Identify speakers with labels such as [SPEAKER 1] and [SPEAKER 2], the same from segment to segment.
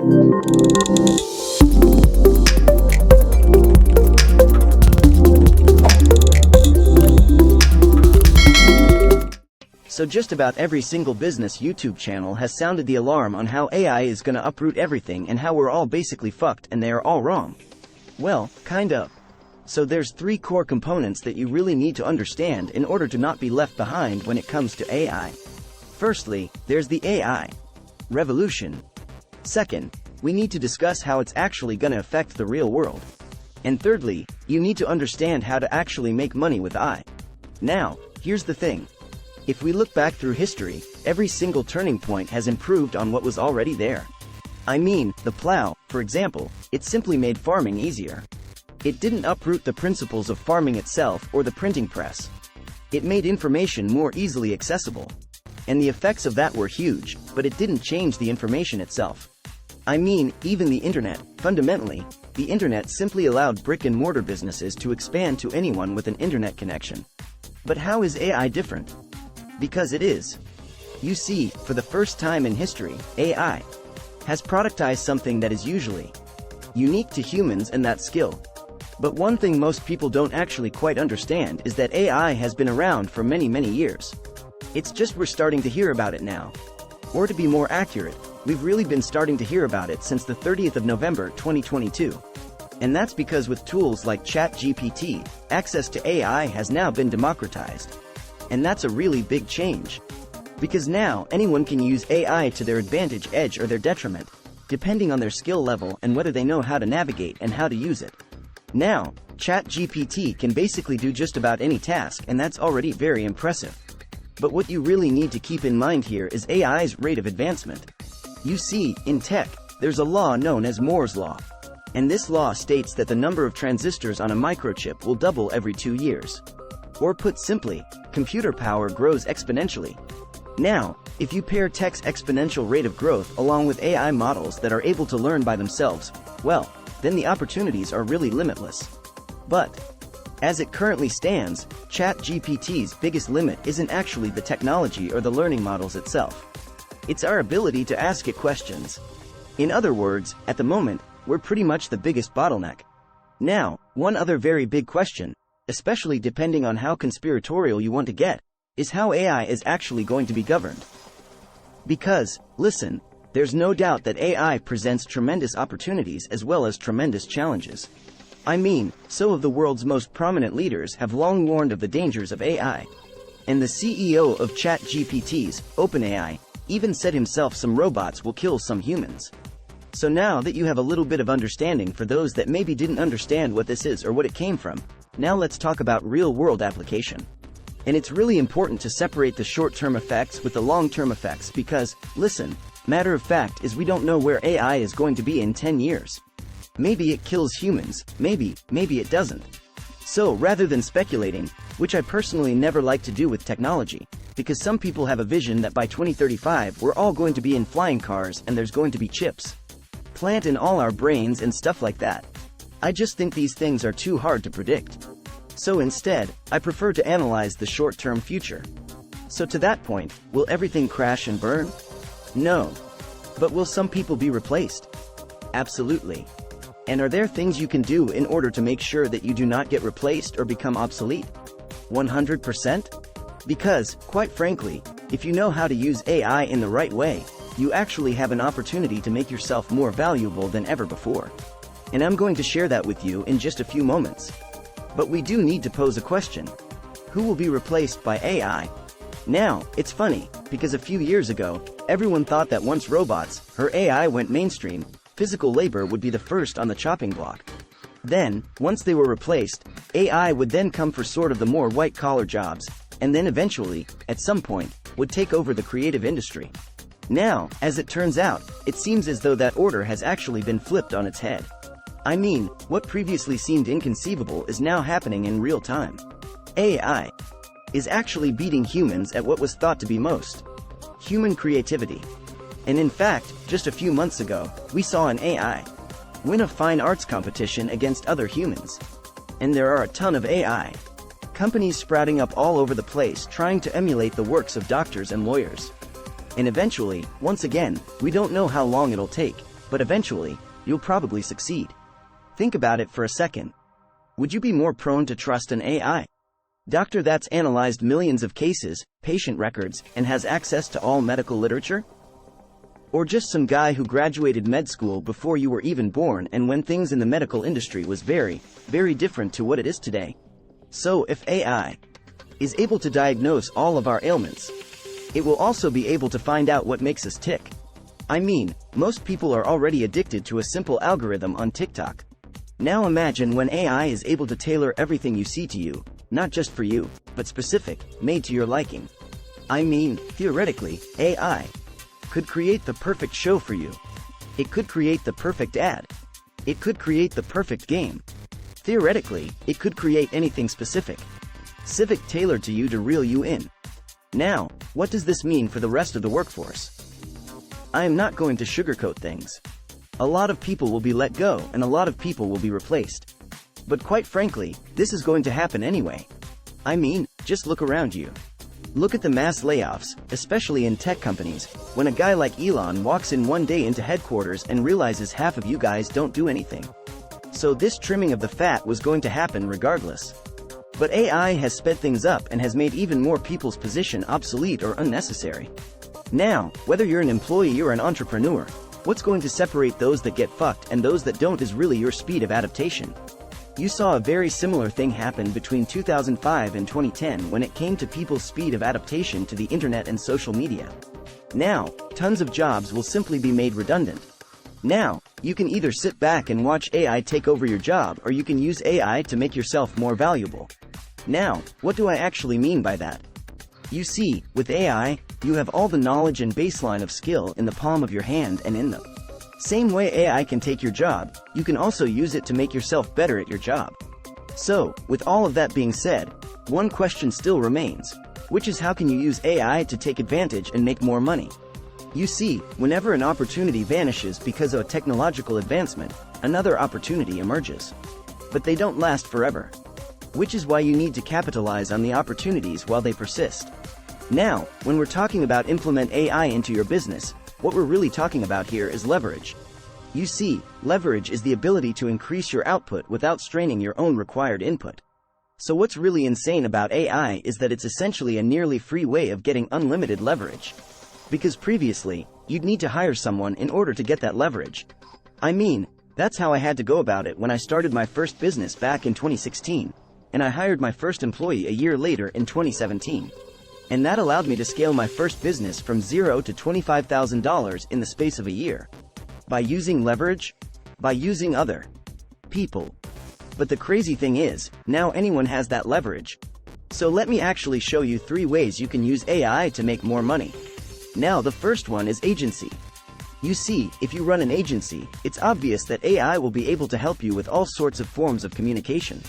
[SPEAKER 1] So just about every single business YouTube channel has sounded the alarm on how AI is gonna uproot everything and how we're all basically fucked and they are all wrong. Well, kind of. So there's three core components that you really need to understand in order to not be left behind when it comes to AI. Firstly, there's the AI revolution. Second, we need to discuss how it's actually gonna affect the real world. And thirdly, you need to understand how to actually make money with AI. Now, here's the thing. If we look back through history, every single turning point has improved on what was already there. I mean, the plow, for example, it simply made farming easier. It didn't uproot the principles of farming itself or the printing press. It made information more easily accessible. And the effects of that were huge, but it didn't change the information itself. I mean, even the internet, fundamentally, the internet simply allowed brick-and-mortar businesses to expand to anyone with an internet connection. But how is AI different? Because it is. You see, for the first time in history, AI has productized something that is usually unique to humans, and that's skill. But one thing most people don't actually quite understand is that AI has been around for many years. It's just we're starting to hear about it now. Or to be more accurate, we've really been starting to hear about it since the 30th of November 2022. And that's because with tools like ChatGPT, access to AI has now been democratized. And that's a really big change. Because now, anyone can use AI to their advantage, edge, or their detriment, depending on their skill level and whether they know how to navigate and how to use it. Now, ChatGPT can basically do just about any task, and that's already very impressive. But what you really need to keep in mind here is AI's rate of advancement. You see, in tech, there's a law known as Moore's Law. And this law states that the number of transistors on a microchip will double every 2 years. Or put simply, computer power grows exponentially. Now, if you pair tech's exponential rate of growth along with AI models that are able to learn by themselves, well, then the opportunities are really limitless. But, as it currently stands, ChatGPT's biggest limit isn't actually the technology or the learning models itself. It's our ability to ask it questions. In other words, at the moment, we're pretty much the biggest bottleneck. Now, one other very big question, especially depending on how conspiratorial you want to get, is how AI is actually going to be governed. Because, listen, there's no doubt that AI presents tremendous opportunities as well as tremendous challenges. I mean, some of the world's most prominent leaders have long warned of the dangers of AI. And the CEO of ChatGPT's, OpenAI, even said himself some robots will kill some humans. So now that you have a little bit of understanding for those that maybe didn't understand what this is or what it came from, now let's talk about real-world application. And it's really important to separate the short-term effects with the long-term effects because, listen, matter of fact is we don't know where AI is going to be in 10 years. Maybe it kills humans, maybe it doesn't. So rather than speculating, which I personally never like to do with technology, because some people have a vision that by 2035 we're all going to be in flying cars and there's going to be chips plant in all our brains and stuff like that. I just think these things are too hard to predict. So instead, I prefer to analyze the short-term future. So to that point, will everything crash and burn? No. But will some people be replaced? Absolutely. And are there things you can do in order to make sure that you do not get replaced or become obsolete? 100%? Because, quite frankly, if you know how to use AI in the right way, you actually have an opportunity to make yourself more valuable than ever before. And I'm going to share that with you in just a few moments. But we do need to pose a question. Who will be replaced by AI? Now, it's funny, because a few years ago, everyone thought that once robots, or AI went mainstream, physical labor would be the first on the chopping block. Then, once they were replaced, AI would then come for sort of the more white-collar jobs, and then eventually, at some point, would take over the creative industry. Now, as it turns out, it seems as though that order has actually been flipped on its head. I mean, what previously seemed inconceivable is now happening in real time. AI is actually beating humans at what was thought to be most human creativity. And in fact, just a few months ago, we saw an AI win a fine arts competition against other humans. And there are a ton of AI companies sprouting up all over the place trying to emulate the works of doctors and lawyers. And eventually, once again, we don't know how long it'll take, but eventually, you'll probably succeed. Think about it for a second. Would you be more prone to trust an AI doctor that's analyzed millions of cases, patient records, and has access to all medical literature? Or just some guy who graduated med school before you were even born and when things in the medical industry was very, very different to what it is today? So if AI is able to diagnose all of our ailments, it will also be able to find out what makes us tick. I mean, most people are already addicted to a simple algorithm on TikTok. Now imagine when AI is able to tailor everything you see to you, not just for you, but specific, made to your liking. I mean, theoretically, AI could create the perfect show for you. It could create the perfect ad. It could create the perfect game. Theoretically, it could create anything specific, tailored to you to reel you in. Now, what does this mean for the rest of the workforce? I am not going to sugarcoat things. A lot of people will be let go and a lot of people will be replaced. But quite frankly, this is going to happen anyway. I mean, just look around you. Look at the mass layoffs, especially in tech companies, when a guy like Elon walks in one day into headquarters and realizes half of you guys don't do anything. So this trimming of the fat was going to happen regardless. But AI has sped things up and has made even more people's position obsolete or unnecessary. Now, whether you're an employee or an entrepreneur, what's going to separate those that get fucked and those that don't is really your speed of adaptation. You saw a very similar thing happen between 2005 and 2010 when it came to people's speed of adaptation to the internet and social media. Now, tons of jobs will simply be made redundant. Now, you can either sit back and watch AI take over your job or you can use AI to make yourself more valuable. Now, what do I actually mean by that? You see, with AI, you have all the knowledge and baseline of skill in the palm of your hand and in the same way AI can take your job, you can also use it to make yourself better at your job. So, with all of that being said, one question still remains, which is how can you use AI to take advantage and make more money? You see, whenever an opportunity vanishes because of a technological advancement, another opportunity emerges. But they don't last forever. Which is why you need to capitalize on the opportunities while they persist. Now, when we're talking about implement AI into your business, what we're really talking about here is leverage. You see, leverage is the ability to increase your output without straining your own required input. So what's really insane about AI is that it's essentially a nearly free way of getting unlimited leverage. Because previously, you'd need to hire someone in order to get that leverage. I mean, that's how I had to go about it when I started my first business back in 2016, and I hired my first employee a year later in 2017. And that allowed me to scale my first business from $0 to $25,000 in the space of a year. By using leverage? By using other people. But the crazy thing is, now anyone has that leverage. So let me actually show you 3 ways you can use AI to make more money. Now the first one is agency. You see, if you run an agency, it's obvious that AI will be able to help you with all sorts of forms of communication.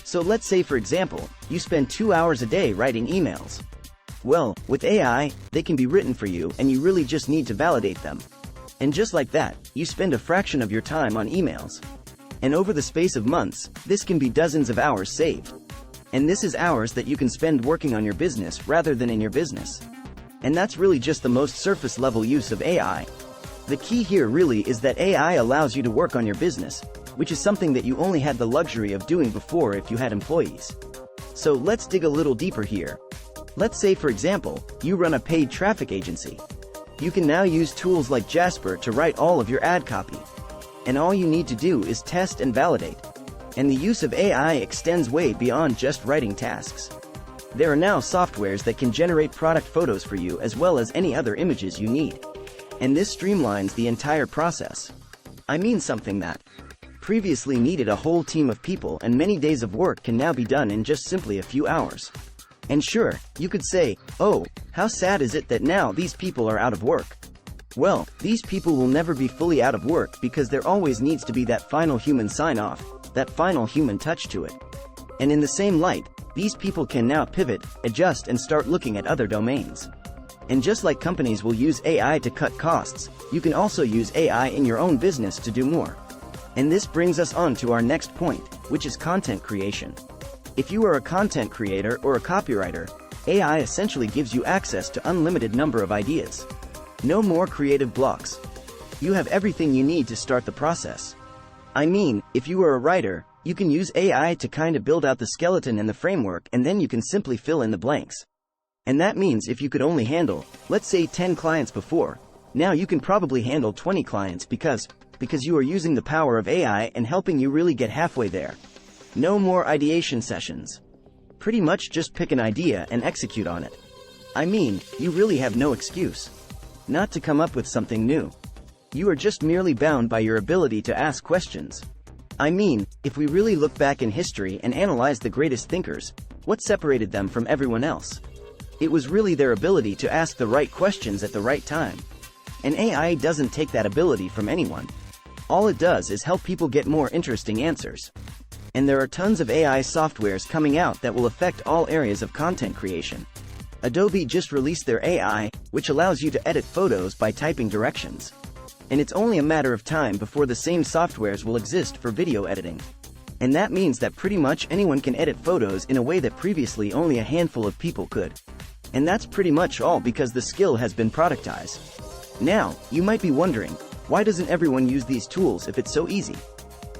[SPEAKER 1] So let's say for example, you spend 2 hours a day writing emails. Well, with AI, they can be written for you and you really just need to validate them. And just like that, you spend a fraction of your time on emails. And over the space of months, this can be dozens of hours saved. And this is hours that you can spend working on your business rather than in your business. And that's really just the most surface level use of AI. The key here really is that AI allows you to work on your business, which is something that you only had the luxury of doing before if you had employees. So let's dig a little deeper here. Let's say for example, you run a paid traffic agency. You can now use tools like Jasper to write all of your ad copy. And all you need to do is test and validate. And the use of AI extends way beyond just writing tasks. There are now softwares that can generate product photos for you as well as any other images you need. And this streamlines the entire process. I mean something that previously needed a whole team of people and many days of work can now be done in just simply a few hours. And sure, you could say, oh, how sad is it that now these people are out of work? Well, these people will never be fully out of work because there always needs to be that final human sign-off, that final human touch to it. And in the same light, these people can now pivot, adjust and start looking at other domains. And just like companies will use AI to cut costs, you can also use AI in your own business to do more. And this brings us on to our next point, which is content creation. If you are a content creator or a copywriter, AI essentially gives you access to unlimited number of ideas. No more creative blocks. You have everything you need to start the process. I mean, if you are a writer, you can use AI to kinda build out the skeleton and the framework, and then you can simply fill in the blanks. And that means if you could only handle, let's say 10 clients before, now you can probably handle 20 clients because you are using the power of AI and helping you really get halfway there. No more ideation sessions. Pretty much just pick an idea and execute on it. I mean, you really have no excuse not to come up with something new. You are just merely bound by your ability to ask questions. I mean, if we really look back in history and analyze the greatest thinkers, what separated them from everyone else? It was really their ability to ask the right questions at the right time. And AI doesn't take that ability from anyone. All it does is help people get more interesting answers. And there are tons of AI softwares coming out that will affect all areas of content creation. Adobe just released their AI, which allows you to edit photos by typing directions. And it's only a matter of time before the same softwares will exist for video editing. And that means that pretty much anyone can edit photos in a way that previously only a handful of people could. And that's pretty much all because the skill has been productized. Now, you might be wondering, why doesn't everyone use these tools if it's so easy?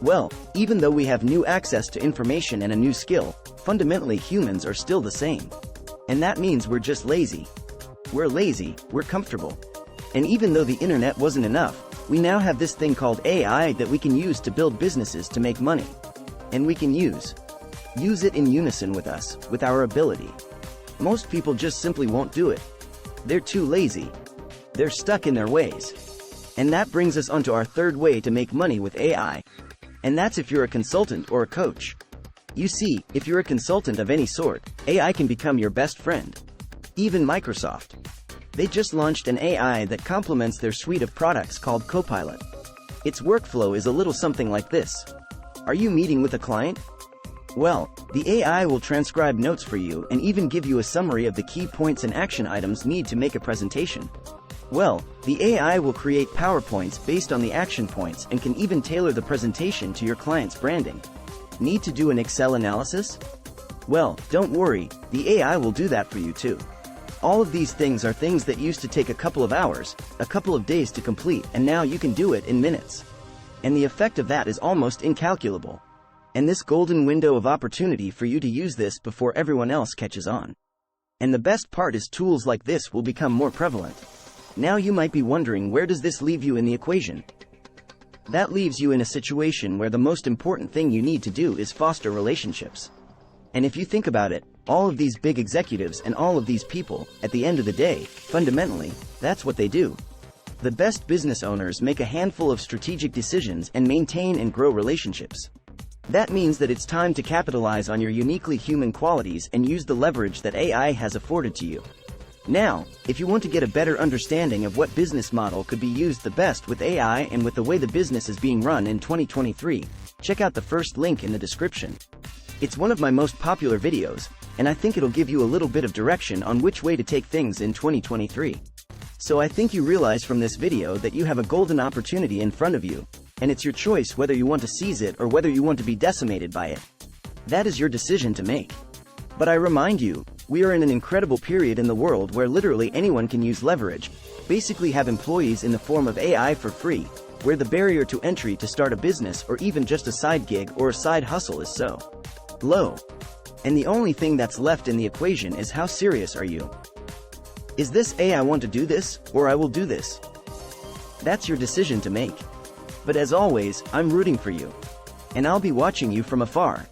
[SPEAKER 1] Well, even though we have new access to information and a new skill, fundamentally humans are still the same. And that means we're just lazy. We're lazy, we're comfortable. And even though the internet wasn't enough, we now have this thing called AI that we can use to build businesses to make money. And we can use it in unison with us, with our ability. Most people just simply won't do it. They're too lazy. They're stuck in their ways. And that brings us onto our third way to make money with AI. And that's if you're a consultant or a coach. You see, if you're a consultant of any sort, AI can become your best friend. Even Microsoft. They just launched an AI that complements their suite of products called Copilot. Its workflow is a little something like this. Are you meeting with a client? Well, the AI will transcribe notes for you and even give you a summary of the key points and action items needed to make a presentation. Well, the AI will create PowerPoints based on the action points and can even tailor the presentation to your client's branding. Need to do an Excel analysis? Well, don't worry, the AI will do that for you too. All of these things are things that used to take a couple of hours, a couple of days to complete, and now you can do it in minutes. And the effect of that is almost incalculable. And this golden window of opportunity for you to use this before everyone else catches on. And the best part is tools like this will become more prevalent. Now you might be wondering, where does this leave you in the equation? That leaves you in a situation where the most important thing you need to do is foster relationships. And if you think about it, all of these big executives and all of these people, at the end of the day, fundamentally, that's what they do. The best business owners make a handful of strategic decisions and maintain and grow relationships. That means that it's time to capitalize on your uniquely human qualities and use the leverage that AI has afforded to you. Now, if you want to get a better understanding of what business model could be used the best with AI and with the way the business is being run in 2023, check out the first link in the description. It's one of my most popular videos, and I think it'll give you a little bit of direction on which way to take things in 2023. So I think you realize from this video that you have a golden opportunity in front of you, and it's your choice whether you want to seize it or whether you want to be decimated by it. That is your decision to make. But I remind you, we are in an incredible period in the world where literally anyone can use leverage, basically have employees in the form of AI for free, where the barrier to entry to start a business or even just a side gig or a side hustle is so low. And the only thing that's left in the equation is, how serious are you? Is this I want to do this, or I will do this? That's your decision to make. But as always, I'm rooting for you. And I'll be watching you from afar.